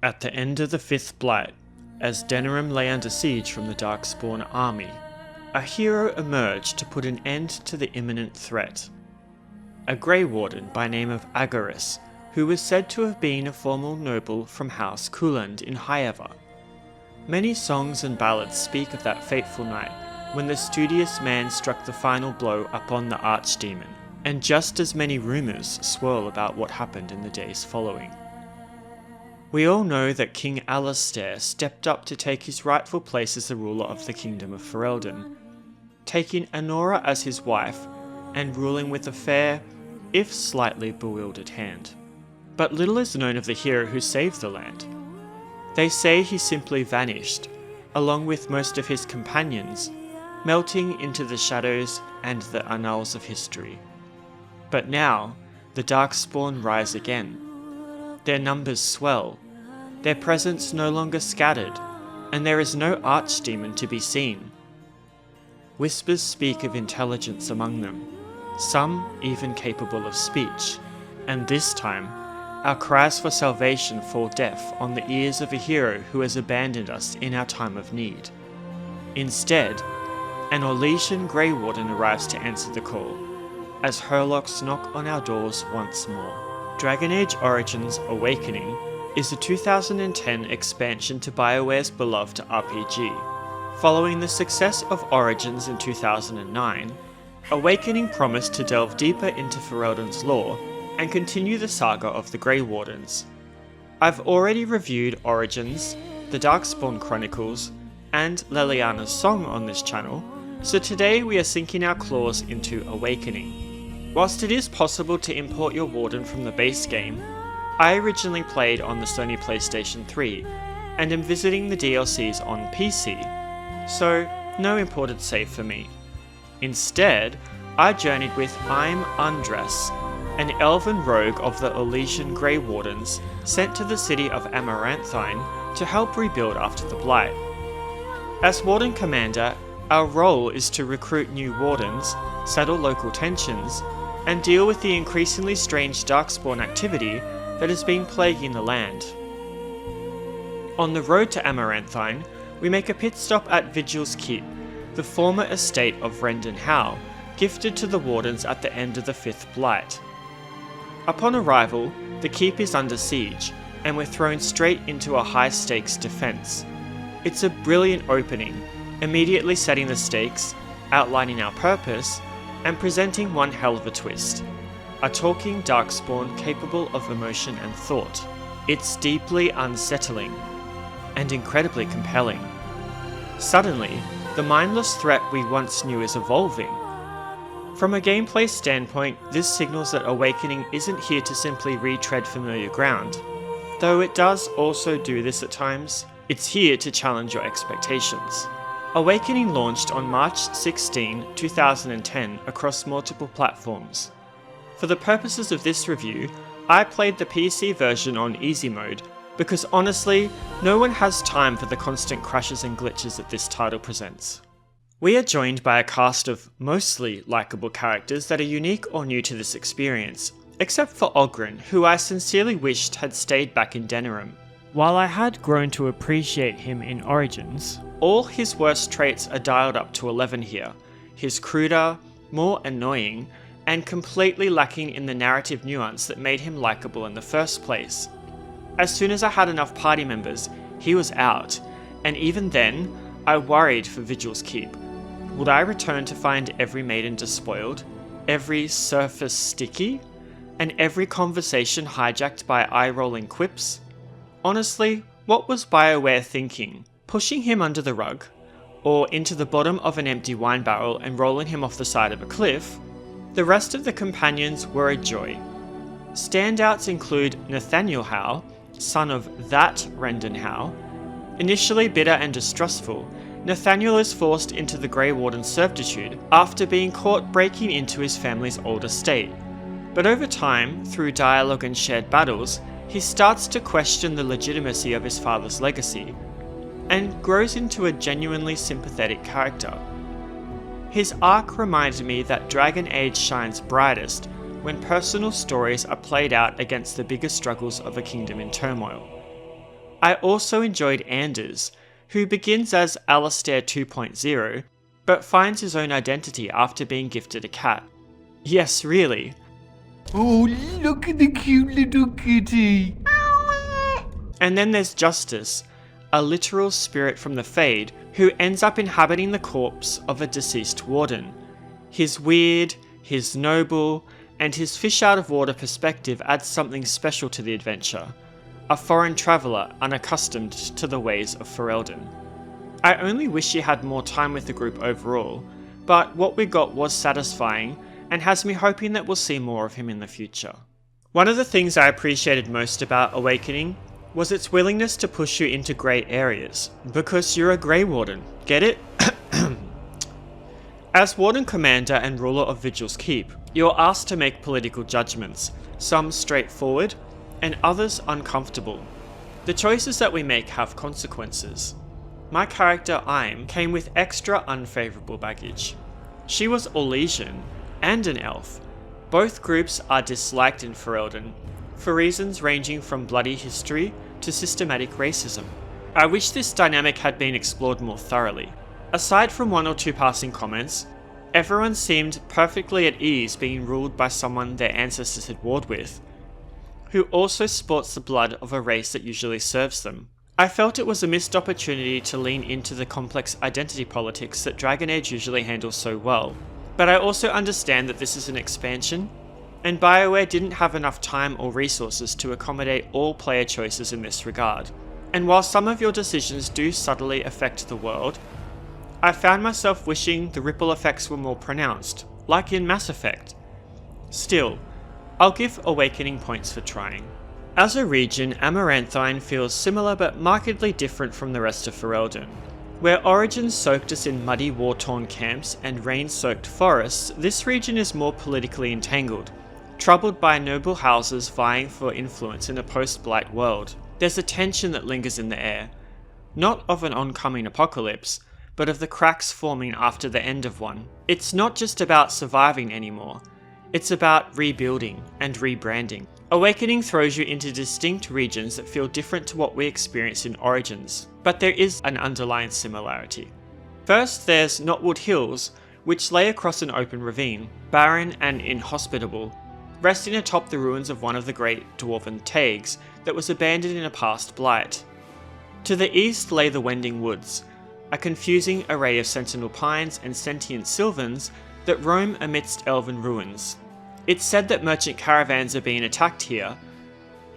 At the end of the 5th Blight, as Denerim lay under siege from the Darkspawn army, a hero emerged to put an end to the imminent threat. A Grey Warden by name of Agaris, who was said to have been a former noble from House Kuland in Highever. Many songs and ballads speak of that fateful night when the studious man struck the final blow upon the archdemon, and just as many rumours swirl about what happened in the days following. We all know that King Alastair stepped up to take his rightful place as the ruler of the Kingdom of Ferelden, taking Anora as his wife and ruling with a fair, if slightly bewildered hand. But little is known of the hero who saved the land. They say he simply vanished, along with most of his companions, melting into the shadows and the annals of history. But now, the Darkspawn rise again. Their numbers swell, their presence no longer scattered, and there is no archdemon to be seen. Whispers speak of intelligence among them, some even capable of speech, and this time, our cries for salvation fall deaf on the ears of a hero who has abandoned us in our time of need. Instead, an Orlesian Grey Warden arrives to answer the call, as Herlocks knock on our doors once more. Dragon Age Origins Awakening is a 2010 expansion to BioWare's beloved RPG. Following the success of Origins in 2009, Awakening promised to delve deeper into Ferelden's lore and continue the saga of the Grey Wardens. I've already reviewed Origins, the Darkspawn Chronicles, and Leliana's Song on this channel, so today we are sinking our claws into Awakening. Whilst it is possible to import your Warden from the base game, I originally played on the Sony PlayStation 3 and am visiting the DLCs on PC, so no imported save for me. Instead, I journeyed with I'm Undress, an elven rogue of the Orlesian Grey Wardens sent to the city of Amaranthine to help rebuild after the Blight. As Warden-Commander, our role is to recruit new Wardens, settle local tensions, and deal with the increasingly strange Darkspawn activity that has been plaguing the land. On the road to Amaranthine, we make a pit stop at Vigil's Keep, the former estate of Rendon Howe, gifted to the Wardens at the end of the 5th Blight. Upon arrival, the keep is under siege, and we're thrown straight into a high-stakes defense. It's a brilliant opening, immediately setting the stakes, outlining our purpose, and presenting one hell of a twist. A talking Darkspawn capable of emotion and thought. It's deeply unsettling, and incredibly compelling. Suddenly, the mindless threat we once knew is evolving. From a gameplay standpoint, this signals that Awakening isn't here to simply retread familiar ground. Though it does also do this at times, it's here to challenge your expectations. Awakening launched on March 16, 2010 across multiple platforms. For the purposes of this review, I played the PC version on easy mode, because honestly, no one has time for the constant crashes and glitches that this title presents. We are joined by a cast of mostly likeable characters that are unique or new to this experience, except for Oghren, who I sincerely wished had stayed back in Denerim. While I had grown to appreciate him in Origins, all his worst traits are dialed up to 11 here. He's cruder, more annoying, and completely lacking in the narrative nuance that made him likeable in the first place. As soon as I had enough party members, he was out, and even then, I worried for Vigil's Keep. Would I return to find every maiden despoiled, every surface sticky, and every conversation hijacked by eye-rolling quips? Honestly, what was BioWare thinking? Pushing him under the rug, or into the bottom of an empty wine barrel and rolling him off the side of a cliff? The rest of the companions were a joy. Standouts include Nathaniel Howe, son of that Rendon Howe. Initially bitter and distrustful, Nathaniel is forced into the Grey Warden's servitude after being caught breaking into his family's old estate. But over time, through dialogue and shared battles, he starts to question the legitimacy of his father's legacy, and grows into a genuinely sympathetic character. His arc reminded me that Dragon Age shines brightest when personal stories are played out against the bigger struggles of a kingdom in turmoil. I also enjoyed Anders, who begins as Alistair 2.0, but finds his own identity after being gifted a cat. Yes, really. Oh, look at the cute little kitty. And then there's Justice, a literal spirit from the Fade, who ends up inhabiting the corpse of a deceased warden. His weird, his noble, and his fish out of water perspective adds something special to the adventure. A foreign traveller unaccustomed to the ways of Ferelden. I only wish he had more time with the group overall, but what we got was satisfying and has me hoping that we'll see more of him in the future. One of the things I appreciated most about Awakening was its willingness to push you into grey areas, because you're a Grey Warden, get it? As Warden-Commander and ruler of Vigil's Keep, you're asked to make political judgments, some straightforward, and others uncomfortable. The choices that we make have consequences. My character, Im, came with extra unfavourable baggage. She was Orlesian, and an elf. Both groups are disliked in Ferelden, for reasons ranging from bloody history to systematic racism. I wish this dynamic had been explored more thoroughly. Aside from one or two passing comments, everyone seemed perfectly at ease being ruled by someone their ancestors had warred with, who also sports the blood of a race that usually serves them. I felt it was a missed opportunity to lean into the complex identity politics that Dragon Age usually handles so well, but I also understand that this is an expansion, and BioWare didn't have enough time or resources to accommodate all player choices in this regard. And while some of your decisions do subtly affect the world, I found myself wishing the ripple effects were more pronounced, like in Mass Effect. Still, I'll give Awakening points for trying. As a region, Amaranthine feels similar but markedly different from the rest of Ferelden. Where Origins soaked us in muddy war-torn camps and rain-soaked forests, this region is more politically entangled, troubled by noble houses vying for influence in a post-Blight world. There's a tension that lingers in the air, not of an oncoming apocalypse, but of the cracks forming after the end of one. It's not just about surviving anymore, it's about rebuilding and rebranding. Awakening throws you into distinct regions that feel different to what we experience in Origins, but there is an underlying similarity. First, there's Knotwood Hills, which lay across an open ravine, barren and inhospitable, resting atop the ruins of one of the great dwarven tags that was abandoned in a past blight. To the east lay the Wending Woods, a confusing array of sentinel pines and sentient sylvans that roam amidst elven ruins. It's said that merchant caravans are being attacked here,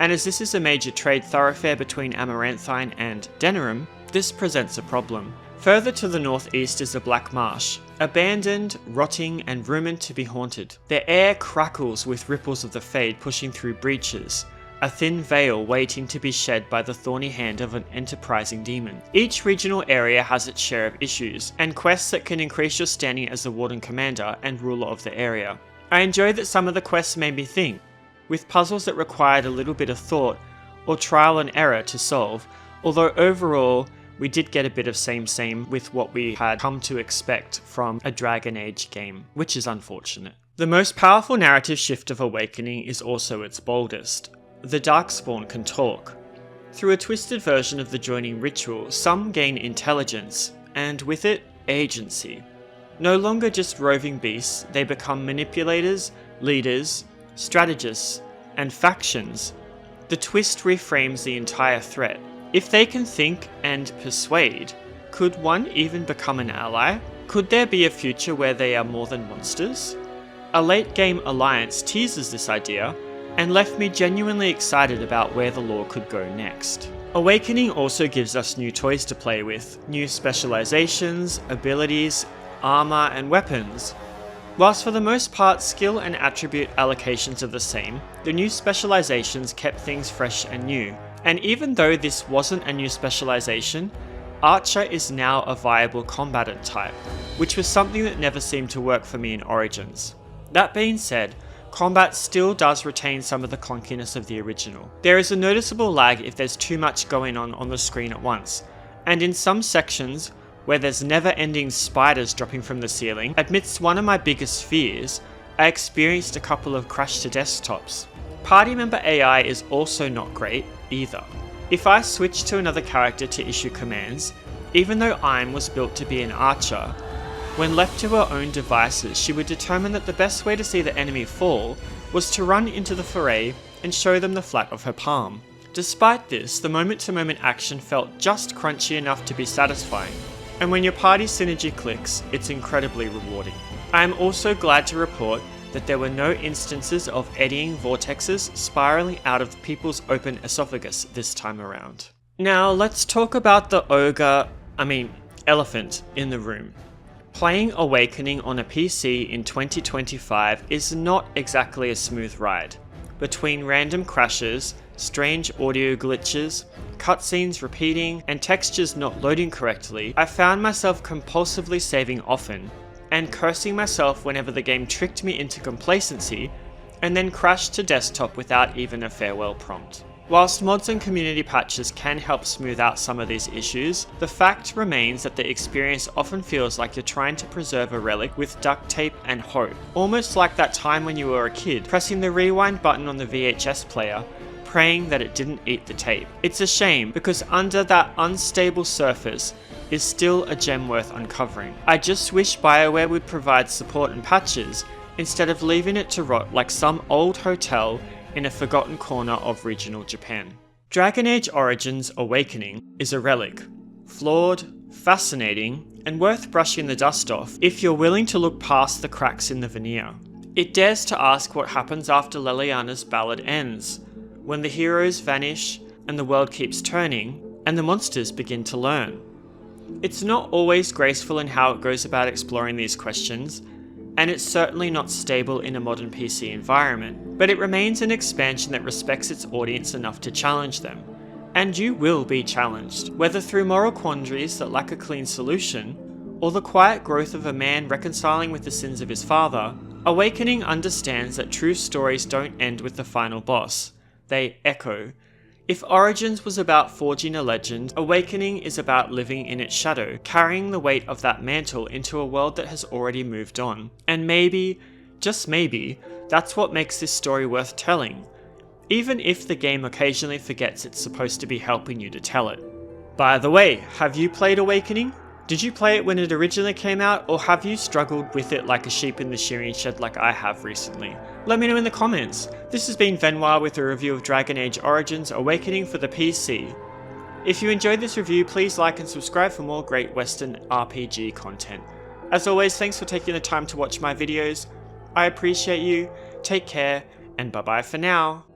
and as this is a major trade thoroughfare between Amaranthine and Denerim, this presents a problem. Further to the northeast is the Black Marsh, abandoned, rotting, and rumoured to be haunted. The air crackles with ripples of the Fade pushing through breaches, a thin veil waiting to be shed by the thorny hand of an enterprising demon. Each regional area has its share of issues, and quests that can increase your standing as the Warden-Commander and ruler of the area. I enjoyed that some of the quests made me think, with puzzles that required a little bit of thought or trial and error to solve, although overall we did get a bit of same with what we had come to expect from a Dragon Age game, which is unfortunate. The most powerful narrative shift of Awakening is also its boldest. The Darkspawn can talk. Through a twisted version of the joining ritual, some gain intelligence, and with it, agency. No longer just roving beasts, they become manipulators, leaders, strategists, and factions. The twist reframes the entire threat. If they can think and persuade, could one even become an ally? Could there be a future where they are more than monsters? A late-game alliance teases this idea, and left me genuinely excited about where the lore could go next. Awakening also gives us new toys to play with, new specializations, abilities, armor, and weapons. Whilst for the most part skill and attribute allocations are the same, the new specializations kept things fresh and new. And even though this wasn't a new specialization, Archer is now a viable combatant type, which was something that never seemed to work for me in Origins. That being said, combat still does retain some of the clunkiness of the original. There is a noticeable lag if there's too much going on the screen at once, and in some sections, where there's never-ending spiders dropping from the ceiling, amidst one of my biggest fears, I experienced a couple of crash to desktops. Party member AI is also not great, either. If I switched to another character to issue commands, even though Im was built to be an archer, when left to her own devices, she would determine that the best way to see the enemy fall was to run into the foray and show them the flat of her palm. Despite this, the moment-to-moment action felt just crunchy enough to be satisfying, and when your party synergy clicks, it's incredibly rewarding. I am also glad to report that there were no instances of eddying vortexes spiraling out of people's open esophagus this time around. Now let's talk about the elephant in the room. Playing Awakening on a PC in 2025 is not exactly a smooth ride. Between random crashes, strange audio glitches, cutscenes repeating, and textures not loading correctly, I found myself compulsively saving often, and cursing myself whenever the game tricked me into complacency, and then crashed to desktop without even a farewell prompt. Whilst mods and community patches can help smooth out some of these issues, the fact remains that the experience often feels like you're trying to preserve a relic with duct tape and hope. Almost like that time when you were a kid, pressing the rewind button on the VHS player, praying that it didn't eat the tape. It's a shame, because under that unstable surface is still a gem worth uncovering. I just wish BioWare would provide support and patches, instead of leaving it to rot like some old hotel in a forgotten corner of regional Japan. Dragon Age Origins Awakening is a relic. Flawed, fascinating, and worth brushing the dust off if you're willing to look past the cracks in the veneer. It dares to ask what happens after Leliana's ballad ends, when the heroes vanish and the world keeps turning, and the monsters begin to learn. It's not always graceful in how it goes about exploring these questions, and it's certainly not stable in a modern PC environment, but it remains an expansion that respects its audience enough to challenge them. And you will be challenged, whether through moral quandaries that lack a clean solution, or the quiet growth of a man reconciling with the sins of his father. Awakening understands that true stories don't end with the final boss, they echo. If Origins was about forging a legend, Awakening is about living in its shadow, carrying the weight of that mantle into a world that has already moved on. And maybe, just maybe, that's what makes this story worth telling, even if the game occasionally forgets it's supposed to be helping you to tell it. By the way, have you played Awakening? Did you play it when it originally came out, or have you struggled with it like a sheep in the shearing shed like I have recently? Let me know in the comments. This has been Venoir with a review of Dragon Age Origins Awakening for the PC. If you enjoyed this review, please like and subscribe for more great Western RPG content. As always, thanks for taking the time to watch my videos. I appreciate you, take care, and bye bye for now.